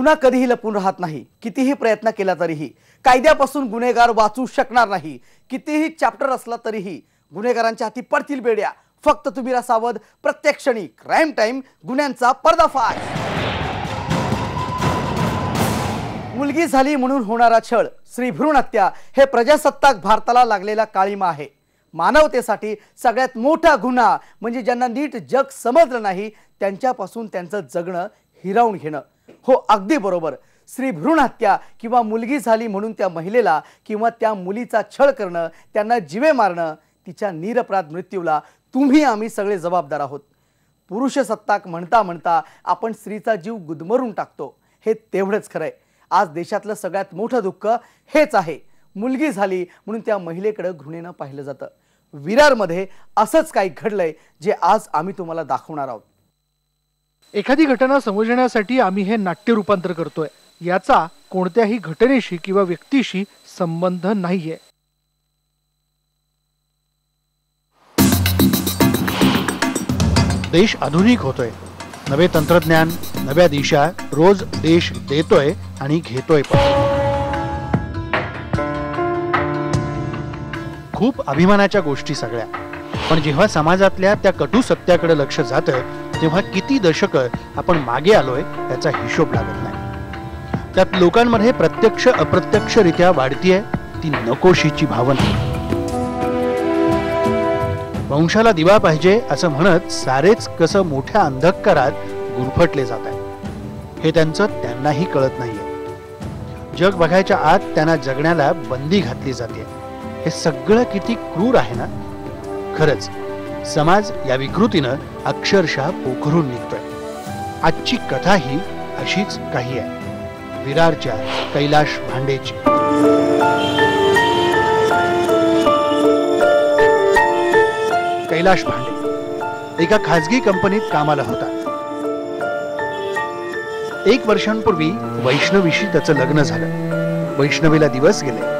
गुन्हा कधीही लपून राहत नाही. कितीही प्रयत्न केला तरीही कायद्यापासून गुन्हेगार वाचू शकणार नाही. कितीही चॅप्टर असला तरीही गुन्हेगारांच्या हाती पडतील बेड्या. फक्त तुम्ही राहा सावध. प्रत्येक क्षणी क्राईम टाइम गुन्ह्यांचा पर्दाफाश. मुलगी झाली म्हणून होणारा छळ, स्त्री भ्रूण हत्या हे प्रजासत्ताक भारताला लागलेला काळिमा आहे. मानवतेसाठी सगळ्यात मोठा गुन्हा म्हणजे ज्यांना नीट जग समजलं नाही त्यांच्यापासून त्यांचं जगणं हिरावून घेणं. हो, अगदी बरोबर. स्त्री भ्रूण हत्या किंवा मुलगी झाली म्हणून त्या महिलेला किंवा त्या मुलीचा छळ करणं, त्यांना जीवे मारणं, तिच्या निरपराध मृत्यूला तुम्ही आम्ही सगळे जबाबदार आहोत. पुरुषसत्ताक म्हणता म्हणता आपण स्त्रीचा जीव गुदमरून टाकतो. हे तेवढंच खरंय. आज देशातलं सगळ्यात मोठं दुःख हेच आहे. मुलगी झाली म्हणून त्या महिलेकडे घृणेनं पाहिलं जातं. विरारमध्ये असंच काही घडलंय जे आज आम्ही तुम्हाला दाखवणार आहोत. एखादी घटना समजण्यासाठी आम्ही हे नाट्य रूपांतर करतोय. याचा कोणत्याही घटनेशी किंवा व्यक्तीशी संबंध नाहीये. देश आधुनिक होतोय. नवे तंत्रज्ञान, नव्या दिशा रोज देश देतोय आणि घेतोय पण. खूप अभिमानाच्या गोष्टी सगळ्या. पण जेव्हा समाजातल्या त्या कटू सत्याकडे लक्ष जातं तेव्हा किती दशकं आपण मागे आलोय याचा हिशोब लागत नाही. त्यात लोकांमध्ये प्रत्यक्ष अप्रत्यक्षरित्या वाढतीये ती नकोशीची भावना. वंशाला दिवा पाहिजे असं म्हणत सारेच कसं मोठ्या अंधकारात गुरफटले जात आहे हे त्यांनाही कळत नाहीये. जग बघायच्या आत त्यांना जगण्याला बंदी घातली जाते. हे सगळं किती क्रूर आहे ना. खरंच समाज या विकृतीनं अक्षरशः पोखरून निघतोय. आजची कथा ही अशीच काही आहे. विरारच्या कैलाश भांडेची. कैलाश भांडे एका खाजगी कंपनीत कामाला होता. 1 वर्षांपूर्वी वैष्णवीशी त्याचं लग्न झालं. वैष्णवीला दिवस गेले.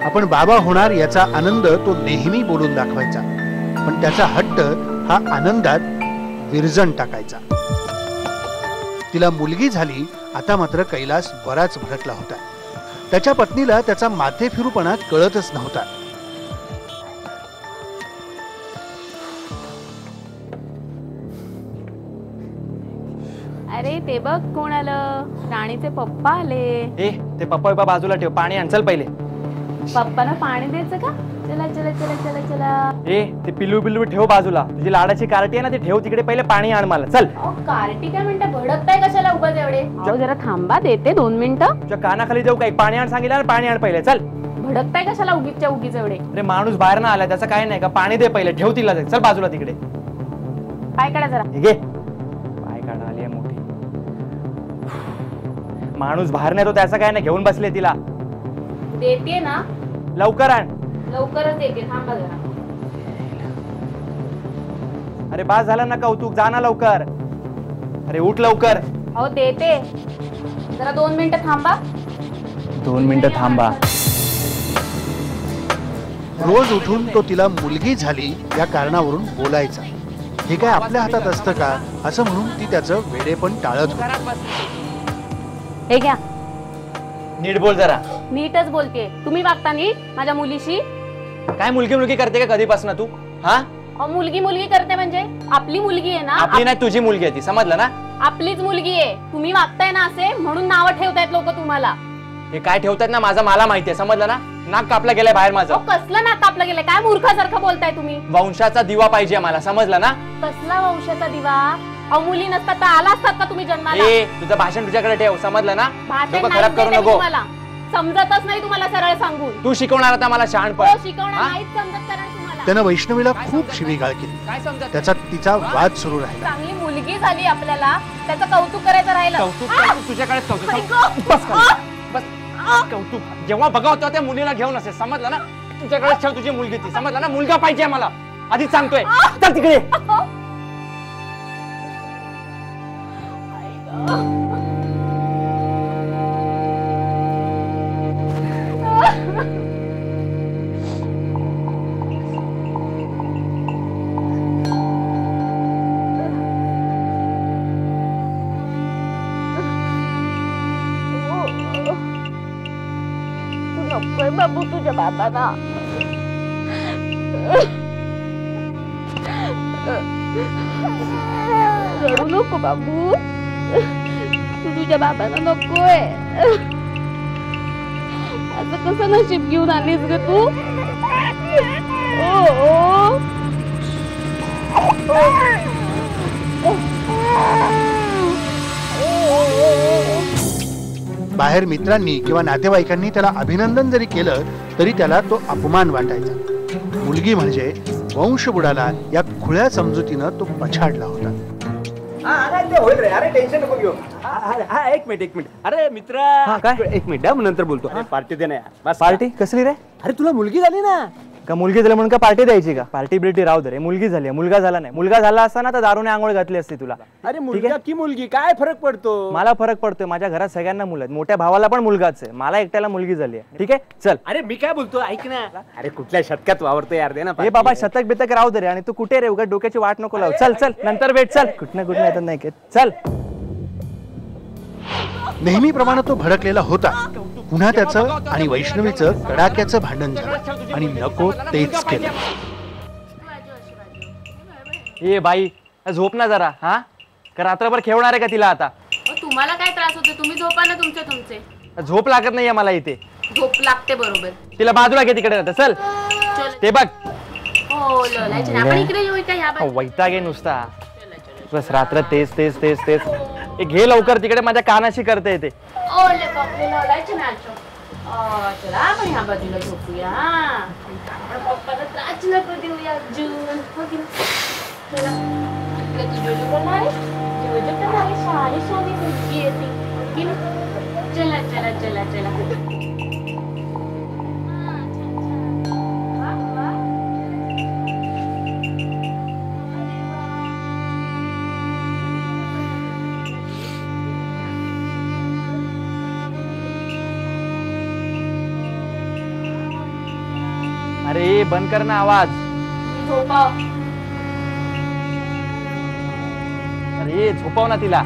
आपण बाबा होणार याचा आनंद तो नेहमी बोलून दाखवायचा. पण त्याचा हट्ट हा आनंदात विरजण टाकायचा. तिला मुलगी झाली. आता मात्र कैलास बराच भडकला होता. त्याच्या पत्नीला त्याचा माथे फिरूपणा कळतच नव्हता. अरे ते बघ कोण आलं. राणीचे पप्पा आले. ए ते पप्पा बाजूला ठेव. पाणी आण चल पहिले. पप्पांना पाणी द्यायचं का. चला चला चला चला चला. ए ते पिल्लू ठेव बाजूला. तुझी लाडाची कार्टी आहे ना ती ठेव तिकडे. पहिले पाणी आण मला. चल. कार्टी काय म्हणता. भडकताय कशाला उगाच एवढे. जरा थांबा. देते 2 मिनिटं. तुझ्या कानाखाली जाऊ काय. पाणी आण सांगितलं. पाणी आण पहिले. चल. भडकताय कशाला उगीच्या उगीच एवढे. अरे माणूस बाहेर ना आला त्याचं काय नाही का. पाणी दे पहिले. ठेव तिला. चल बाजूला तिकडे. पाय काढा जरा. घे पाय काढा. आली मोठी. माणूस बाहेर नाही तो त्याचं काय नाही. घेऊन बसले तिला. देते ना. लवकर आण. लवकरच देते. थांबा जरा. अरे बास झालं ना कौतुक. जा ना लवकर. अरे उठ लवकर. हो देते. जरा 2 मिनिटं थांबा. 2 मिनिटं थांबा. रोज उठून तो तिला मुलगी झाली या कारणावरून बोलायचा. हे काय आपल्या हातात असतं का असं म्हणून ती त्याचं वेडेपण टाळत होती. हे घ्या. नीट बोल जरा. नीटच बोलते. तुम्ही वागता नीट माझ्या मुलीशी. काय मुलगी करते का कधीपासून तू. हा मुलगी करते म्हणजे आपली मुलगी आहे ना. आपली नाही तुझी मुलगी आहे ती. समजलं ना. आपलीच मुलगी आहे. तुम्ही वागताय ना असे म्हणून नाव ठेवतायत लोक तुम्हाला. हे काय ठेवतात ना माझा मला माहितीये. समजलं ना. नाक कापला गेलाय बाहेर माझं. कसलं नाक कापलं गेलंय. काय मूर्खासारखं बोलताय तुम्ही. वंशाचा दिवा पाहिजे मला. समजलं ना. कसला वंशाचा दिवा. मुली नसतात तर आला असतात का तुम्ही जन्माला. तुझं भाषण तुझ्याकडे ठेव. समजलं ना. भाषण खराब करू नको. समजतच नाही तुम्हाला सरळ सांगून. तू शिकवणार आता मला शहाणपण. शिकवणार नाहीच समजत कारण तुम्हाला. त्यानं वैष्णवीला खूप शिवीगाळ केली. त्याचा तिचा वाद सुरू राहिला. चांगली मुलगी झाली आपल्याला त्याचं कौतुक करायचं राहिलं. तुझ्याकडेच कौतुक. जेव्हा बघा होता त्या मुलीला घेऊन असे. समजलं ना. तुझ्याकडेच ठेव तुझी मुलगी ती. समजलं ना. मुलगा पाहिजे मला. आधीच सांगतोय. चल तिकडे. बाबांना. रडू नको बाबू, तू तुझ्या बाबांना नकोय. असं कसं नशीब घेऊन आलीस ग तू. बाहेर मित्रांनी किंवा नातेवाईकांनी त्याला अभिनंदन जरी केलं तरी त्याला तो अपमान वाटायचा. मुलगी म्हणजे वंश बुडाला या खुळ्या समजुतीनं तो पछाडला होता. अरे टेन्शन नको घेऊ. एक मिनिट अरे मित्र एक मिनिट नंतर बोलतो. पार्टी दे ना. पार्टी कसली रे? अरे तुला मुलगी झाली ना. का मुलगी झाली म्हणून का पार्टी द्यायची का? पार्टी बिल्टी राहू दे रे. मुलगी झाली, मुलगा झाला नाही. मुलगा झाला असता ना तर दारूने आंघोळ घातली असती तुला. अरे मुलगा की मुलगी काय फरक पडतो? मला फरक पडतोय. माझ्या घरात सगळ्यांना मुलं आहेत. मोठ्या भावाला पण मुलगाच आहे, मला एकट्याला मुलगी झाली आहे. ठीक आहे चल. अरे मी काय बोलतो ऐक ना. अरे कुठल्या शतकात वावरतो यार, दे ना. हे बाबा शतक बितक राहू दे रे. आणि तू कुठे रे? उगा डोक्याची वाट नको लावू. चल चल नंतर भेट. चल कुठनं कुठनं येतात नाही का. चल. नेहमीप्रमाणे तो भडकलेला होता. पुन्हा त्याचं आणि वैष्णवीचं कडाक्याचं भांडण झालं आणि नको तेच केलं. ए बाई झोप ना जरा. हा का रात्रभर खेळणार आहे का तिला आता? तुम्हाला काय त्रास होतो? तुम्ही झोपा ना तुमचे. झोप लागत नाहीये मला इथे. झोप लागते बरोबर. तिला बाजूला घे तिकडे. चल ते बघ. हो लोलायचे आपण इकडे येऊ का? ह्या बाजूला. वैताग आहे नुसता. बस रात्र तेच तेच तेच तेच. घे लवकर तिकडे, माझ्या कानाशी करते येते. ओले बापरे लोलायचे ना. चला आपण ह्या बाजूला झोपूया. आपण पप्पाला त्रास नको देऊया अजून. चला तू जोजो करणार आहे? जोजो करणार आहे? सारी सारी मुलगी येते. चला चला चला चला. अरे बंद कर ना आवाज. झोपा. अरे झोपव ना तिला.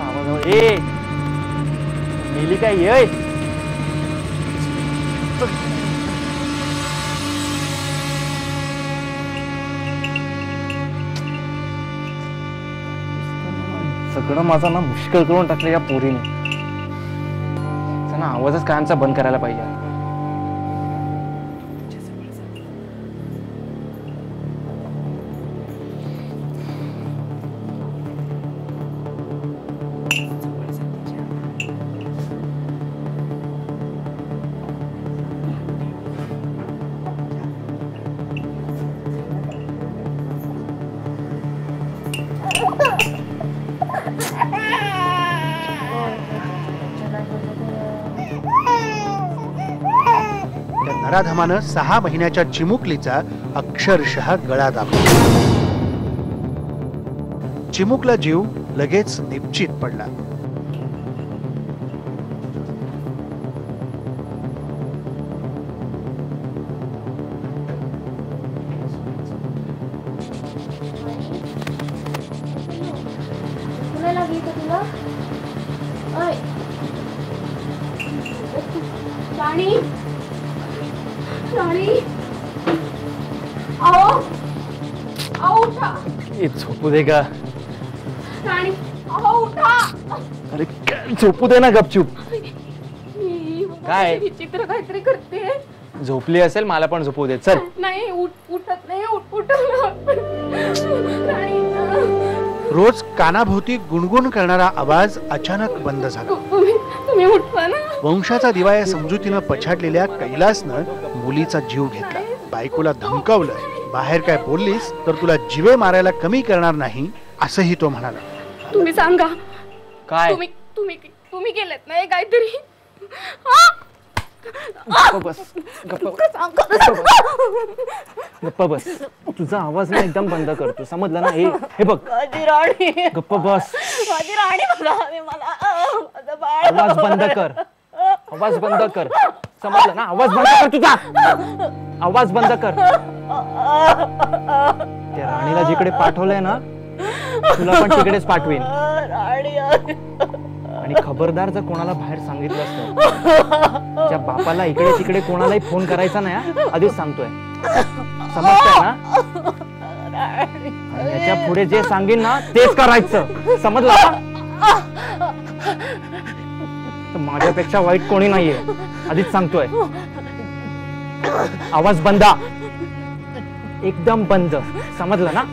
आवाज. ए मेली काय? ये सगळं माझा ना मुश्किल करून टाकलं या पोरीने. ना आवाजच कानचा बंद करायला पाहिजे. नराधमानं 6 महिन्याच्या चिमुकलीचा अक्षरशः गळा दाबला. चिमुकला जीव लगेच निश्चित पडला. झोपू दे का? अरे झोपू दे ना गपचूप. काय विचित्र काहीतरी करते. झोपली असेल, मला पण झोपू दे. चल. नाही उठत नाही. रोज कानाभोवती गुणगुण करणारा आवाज अचानक बंद झाला. तुम्ही उठवा ना. वंशाचा दिवा या समजुतीनं पछाडलेल्या कैलासनं मुलीचा जीव घेतला. बायकोला धमकावलं. बाहेर काय बोललीस तर तुला जीवे मारायला कमी करणार नाही असंही तो म्हणाला. तुम्ही सांगा काय? तुम्ही केलेत नाही काहीतरी? गप्पा बस. तुझा आवाज ना एकदम बंद करतो, समजलं ना? हे बघ. गप्पा बस. आवाज बंद कर. आवाज बंद कर. समजलं ना? आवाज बंद कर तुझा. आवाज बंद कर. त्या राणीला जिकडे पाठवलंय ना, तुला पण तिकडेच पाठवीन. आणि आणि खबरदार जर कोणाला बाहेर सांगितलं असतं, त्या बापाला इकडे तिकडे कोणालाही फोन करायचा नाही हा? आधीच सांगतोय, समजतंय ना? आणि याच्या पुढे जे सांगेन ना तेच करायचं, समजलं ना? तर माझ्यापेक्षा वाईट कोणी नाहीये, आधीच सांगतोय. आवाज बंद, एकदम बंद, समजलं ना?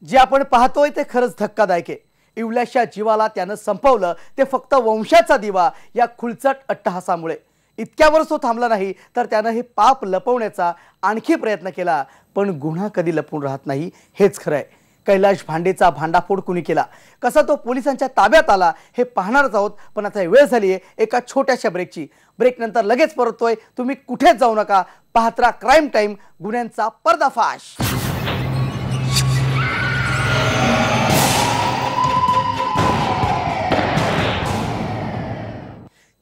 जे आपण पाहतोय ते खरंच धक्कादायक आहे. इवल्याशा जीवाला त्यानं संपवलं ते फक्त वंशाचा दिवा या खुलचट अट्टहासामुळे. इतक्यावरच तो थांबला नाही तर त्यानं हे पाप लपवण्याचा आणखी प्रयत्न केला. पण गुन्हा कधी लपून राहत नाही हेच खरं आहे. कैलाश भांडेचा भांडाफोड कुणी केला, कसा तो पोलिसांच्या ताब्यात आला हे पाहणारच आहोत. पण आता वेळ झाली आहे एका छोट्याशा ब्रेकची. ब्रेक नंतर लगेच परततोय. तुम्ही कुठेच जाऊ नका. पाहत राहा क्राईम टाइम, गुन्ह्यांचा पर्दाफाश.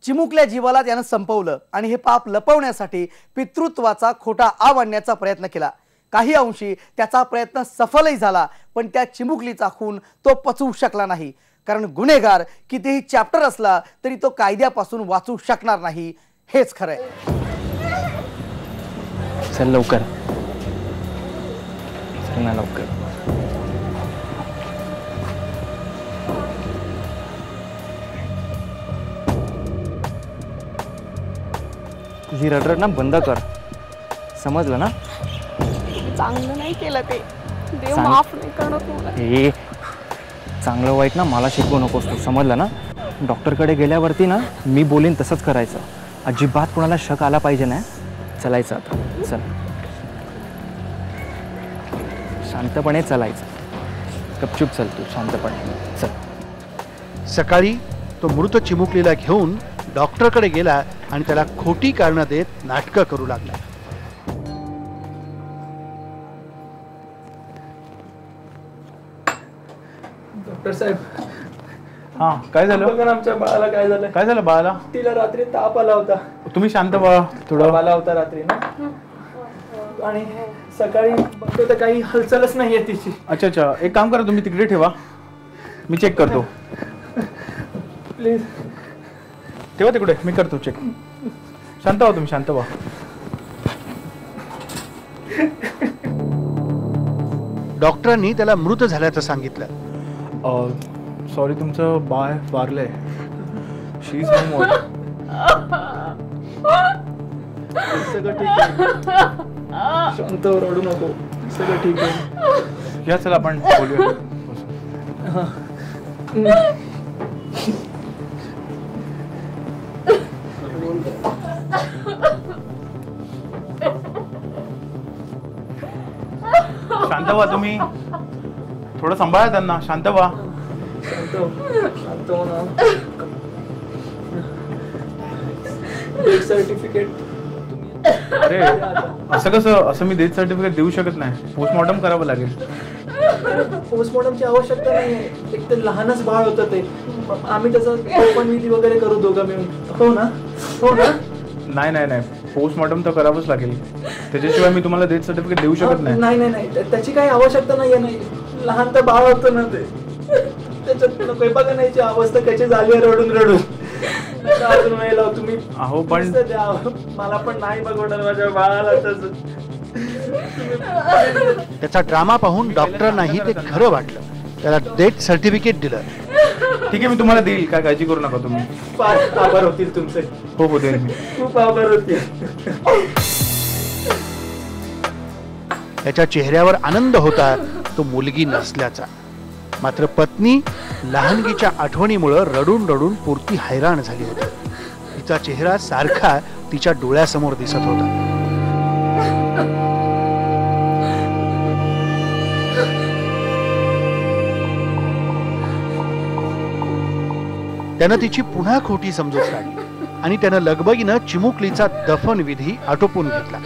चिमुकल्या जीवाला त्यानं संपवलं आणि हे पाप लपवण्यासाठी पितृत्वाचा खोटा आव आणण्याचा प्रयत्न केला. काही अंशी त्याचा प्रयत्न सफलही झाला. पण त्या चिमुकलीचा खून तो पचवू शकला नाही. कारण गुन्हेगार कितीही चॅप्टर असला तरी तो कायद्यापासून वाचू शकणार नाही हेच खरंय. चल लवकर, चल ना लवकर. तुझी रडरड ना बंद कर, समजलं ना? चांगलं नाही केलं ते, देव सांग. माफ नाही करणार तुला. हे चांगलं वाईट ना मला शिकवू नकोस तू, समजलं ना? डॉक्टरकडे गेल्यावरती ना मी बोलीन तसंच करायचं. अजिबात कोणाला शक आला पाहिजे ना. चलायचं आता, चल शांतपणे चालायचं. गपचूप चल तू, शांतपणे चल. सकाळी तो मृत चिमुकलीला घेऊन डॉक्टरकडे गेला आणि त्याला खोटी कारणं देत नाटकं करू लागला. डॉक्टर साहेब, हा काय झालं? बघा ना आमच्या बाळाला काय झालं. काय झालं बाळाला? तिला रात्री ताप आला होता. तुम्ही शांत व्हा थोडं. आला होता रात्री ना, आणि सकाळी बघतो तर काही हालचालच नाहीये तिची. अच्छा अच्छा, एक काम करा, तुम्ही तिकडे ठेवा, मी चेक करतो. प्लीज ठेवा तिकडे, मी करतो चेक. शांत व्हा तुम्ही, शांत व्हा. डॉक्टरांनी त्याला मृत झाल्याचं सांगितलं. सॉरी, तुमचं बाळ वारलंय. शी इज नो मोर. सगळं ठीक आहे, शांत रडू नको, सगळं ठीक आहे. या चला आपण बोलूया. शांत व्हा तुम्ही, थोडं सांभाळा त्यांना. शांत व्हा. शांत हो ना. Death certificate. अरे असं कसं? असं मी डेथ सर्टिफिकेट देऊ शकत नाही. पोस्टमॉर्टम करावं लागेल. पोस्टमॉर्टमची आवश्यकता नाही. एक तर लहानच बाळ होतं ते. आम्ही त्याचा पण विधी वगैरे करू दोघं मिळून. हो ना? हो ना? नाही नाही नाही, पोस्टमॉर्टम तर करावंच लागेल. त्याच्याशिवाय मी तुम्हाला डेथ सर्टिफिकेट देऊ शकत नाही. नाही नाही नाही, त्याची काही आवश्यकता नाहीये. नाही, लहान तर बाळ होतं ना ते. त्याच्यात बघा नाहीची अवस्था कशी झाली रडून रडून. अजून वेळेला तुम्ही अहो पण मला पण नाही बघवणार माझ्या बाळाला तसं. त्याचा ड्रामा पाहून डॉक्टरांनाही ते खरं वाटलं. त्याला डेथ सर्टिफिकेट दिलं. ठीक आहे, मी तुम्हाला देईल, काय काळजी करू नका तुम्ही. फार आभार होतील तुमचे. हो हो, देईल मी. खूप आभार होतील. त्याच्या चेहऱ्यावर आनंद होता तो मुलगी नसल्याचा. मात्र पत्नी लहानगीच्या आठवणीमुळे रडून रडून पुरती हैराण झाली होती. तिचा चेहरा सारखा तिच्या डोळ्यासमोर दिसत होता. त्यानं तिची पुन्हा खोटी समजूत काढली आणि त्यानं लगबगीनं चिमुकलीचा दफन विधी आटोपून घेतला.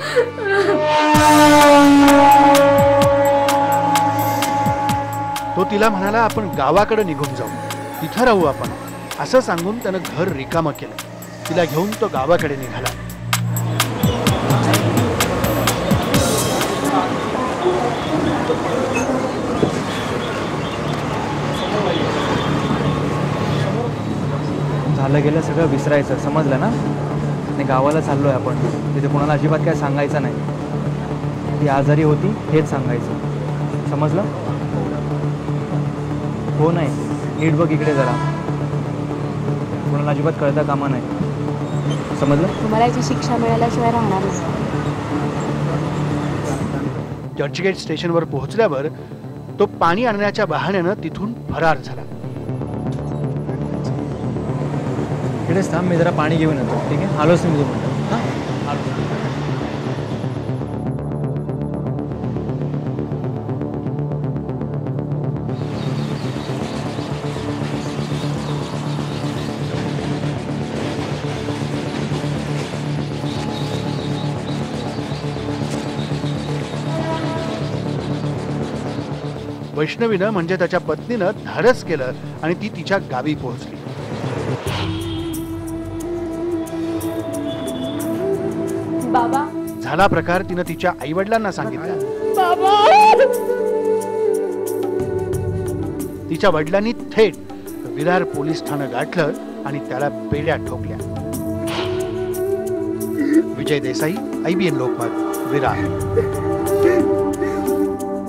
तो तिला म्हणाला, आपण गावाकडे निघून जाऊ, तिथं राहू आपण, असं सांगून त्यानं घर रिकामं केलं. तिला घेऊन तो गावाकडे निघाला. झालं गेलं सगळं विसरायचं, समजलं ना? आणि गावाला चाललोय आपण, तिथे कोणाला अजिबात काय सांगायचं नाही. ती आजारी होती हेच सांगायचं, समजलं? हो नाही, नीट बघ इकडे जरा, कोणाला अजिबात कळता कामा नाही, समजलं? तुम्हाला याची शिक्षा मिळाल्याशिवाय राहणारच. चर्चगेट स्टेशनवर पोहोचल्यावर तो पाणी आणण्याच्या बहाण्यानं तिथून फरार झाला. इकडेच थांब, मी जरा पाणी घेऊन येतो. ठीक आहे, आलोच मी 2 मिनिटं. हां, आलो. वैष्णवीनं म्हणजे त्याच्या पत्नीनं धाडस केलं आणि ती तिच्या गावी पोहोचली. बाबा, झाला प्रकार तिनं तिच्या आईवडिलांना सांगितला. तिच्या वडिलांनी थेट विरार पोलीस ठाणं गाठलं आणि त्याला बेड्या ठोकल्या. विजय देसाई, IBN लोकमत, विरार.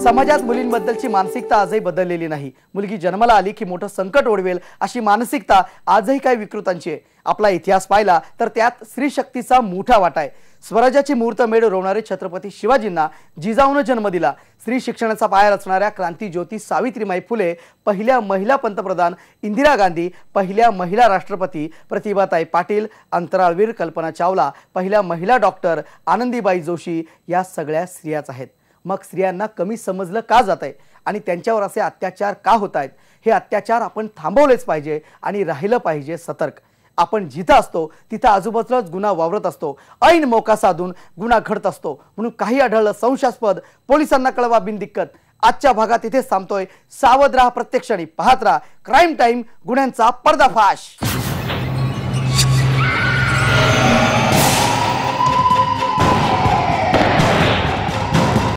समाजात मुलींबद्दलची मानसिकता आजही बदललेली नाही. मुलगी जन्माला आली की मोठं संकट ओढवेल अशी मानसिकता आजही काही विकृतांची आहे. आपला इतिहास पाहिला तर त्यात स्त्री शक्तीचा मोठा वाटा आहे. स्वराज्याची मुहूर्तमेढ रोवणारे छत्रपती शिवाजींना जिजाऊनं जन्म दिला. स्त्री शिक्षणाचा पाया रचणाऱ्या क्रांतिज्योती सावित्रीबाई फुले, पहिल्या महिला पंतप्रधान इंदिरा गांधी, पहिल्या महिला राष्ट्रपती प्रतिभाताई पाटील, अंतराळवीर कल्पना चावला, पहिल्या महिला डॉक्टर आनंदीबाई जोशी या सगळ्या स्त्रियाच आहेत. मग स्त्रियांना कमी समजलं का जात आहे आणि त्यांच्यावर असे अत्याचार का होत आहेत? हे अत्याचार आपण थांबवलेच पाहिजे आणि राहिलं पाहिजे सतर्क. आपण जिथं असतो तिथं आजूबाजूलाच गुन्हा वावरत असतो. ऐन मोका साधून गुन्हा घडत असतो. म्हणून काही आढळलं संशयास्पद, पोलिसांना कळवा बिनदिक्कत. आजच्या भागात इथेच थांबतोय. सावध राहा, प्रत्यक्षाने पाहत राहा क्राईम टाईम, गुन्ह्यांचा पर्दाफाश.